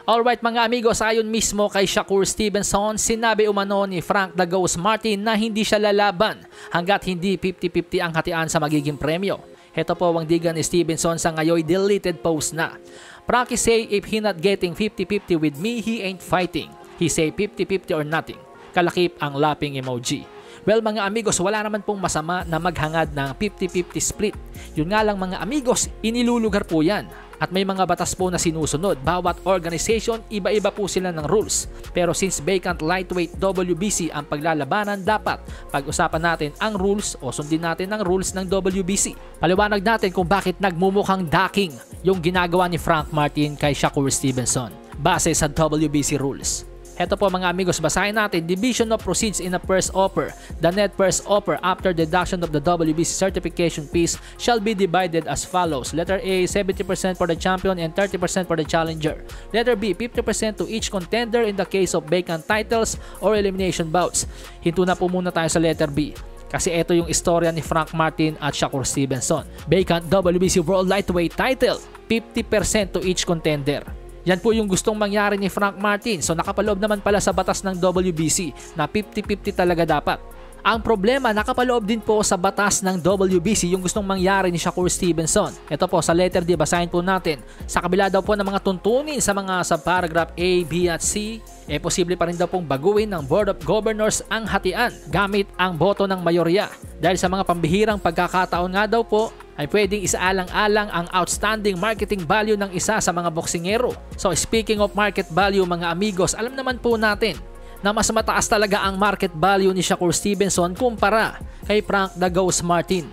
Alright mga amigos, ayon mismo kay Shakur Stevenson, sinabi umano ni Frank the Ghost Martin na hindi siya lalaban hanggat hindi 50-50 ang hatian sa magiging premyo. Heto po ang diga ni Stevenson sa ngayoy deleted post na. Frankie say if he not getting 50-50 with me, he ain't fighting. He say 50-50 or nothing. Kalakip ang laughing emoji. Well mga amigos, wala naman pong masama na maghangad ng 50-50 split. Yun nga lang mga amigos, inilulugar po yan. At may mga batas po na sinusunod. Bawat organization, iba-iba po sila ng rules. Pero since vacant lightweight WBC ang paglalabanan, dapat pag-usapan natin ang rules o sundin natin ang rules ng WBC. Paliwanag natin kung bakit nagmumukhang ducking yung ginagawa ni Frank Martin kay Shakur Stevenson base sa WBC rules. Heto po mga amigos, basahin natin. Division of proceeds in a purse offer. The net purse offer after deduction of the WBC certification fees shall be divided as follows. Letter A, 70% for the champion and 30% for the challenger. Letter B, 50% to each contender in the case of vacant titles or elimination bouts. Hinto na po muna tayo sa letter B. Kasi ito yung istorya ni Frank Martin at Shakur Stevenson. Vacant WBC World Lightweight title, 50% to each contender. Yan po yung gustong mangyari ni Frank Martin. So nakapaloob naman pala sa batas ng WBC na 50-50 talaga dapat. Ang problema, nakapaloob din po sa batas ng WBC yung gustong mangyari ni Shakur Stevenson. Ito po sa letter D, basahin po natin. Sa kabila daw po ng mga tuntunin sa mga subparagraph A, B at C, posible pa rin daw pong baguhin ng Board of Governors ang hatian gamit ang boto ng mayorya. Dahil sa mga pambihirang pagkakataon nga daw po, ay pwedeng isaalang-alang ang outstanding marketing value ng isa sa mga boksingero. So speaking of market value mga amigos, alam naman po natin na mas mataas talaga ang market value ni Shakur Stevenson kumpara kay Frank the Ghost Martin.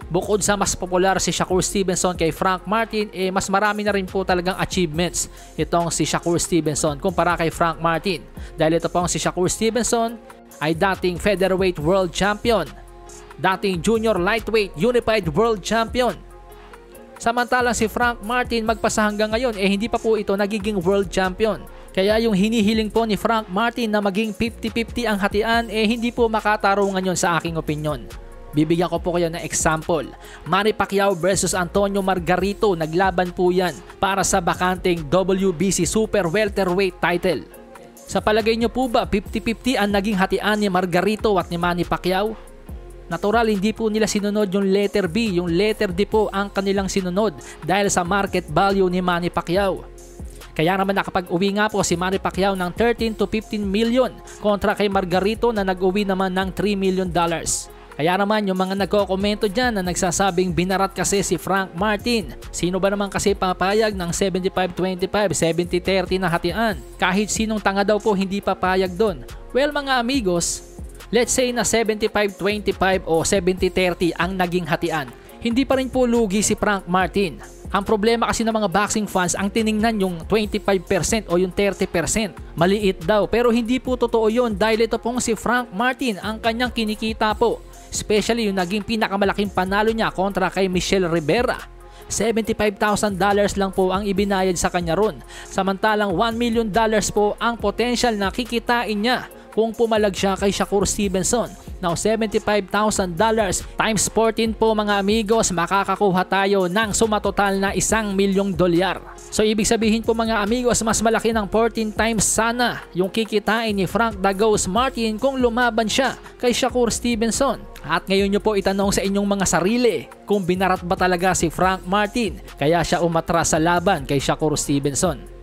Bukod sa mas popular si Shakur Stevenson kay Frank Martin, mas marami na rin po talagang achievements itong si Shakur Stevenson kumpara kay Frank Martin. Dahil ito pong si Shakur Stevenson ay dating featherweight world champion, dating junior lightweight unified world champion. Samantalang si Frank Martin magpasa hanggang ngayon hindi pa po ito nagiging world champion. Kaya yung hinihiling po ni Frank Martin na maging 50-50 ang hatian hindi po makatarungan yon sa aking opinion. Bibigyan ko po kayo ng example. Manny Pacquiao versus Antonio Margarito, naglaban po yan para sa bakanteng WBC Super Welterweight title. Sa palagay nyo po ba 50-50 ang naging hatian ni Margarito at ni Manny Pacquiao? Natural, hindi po nila sinunod yung letter B, yung letter D po ang kanilang sinunod dahil sa market value ni Manny Pacquiao. Kaya naman nakapag-uwi nga po si Manny Pacquiao ng 13 to 15 million kontra kay Margarito na nag-uwi naman ng $3 million. Kaya naman yung mga nagko-komento dyan na nagsasabing binarat kasi si Frank Martin. Sino ba naman kasi papayag ng 75-25, 70-30 na hatian? Kahit sinong tanga daw po hindi papayag doon. Well mga amigos, let's say na 75-25 o 70-30 ang naging hatian. Hindi pa rin po lugi si Frank Martin. Ang problema kasi ng mga boxing fans ang tiningnan yung 25% o yung 30%. Maliit daw pero hindi po totoo yun dahil ito pong si Frank Martin ang kanyang kinikita po. Especially yung naging pinakamalaking panalo niya kontra kay Michelle Rivera. $75,000 lang po ang ibinayad sa kanya ron. Samantalang $1 million po ang potential na kikitain niya kung pumalag siya kay Shakur Stevenson. Now $75,000 times 14 po mga amigos, makakakuha tayo ng sumatotal na $1 milyong. So ibig sabihin po mga amigos, mas malaki ng 14 times sana yung kikitain ni Frank the Ghost Martin kung lumaban siya kay Shakur Stevenson. At ngayon nyo po itanong sa inyong mga sarili kung binarat ba talaga si Frank Martin kaya siya umatras sa laban kay Shakur Stevenson.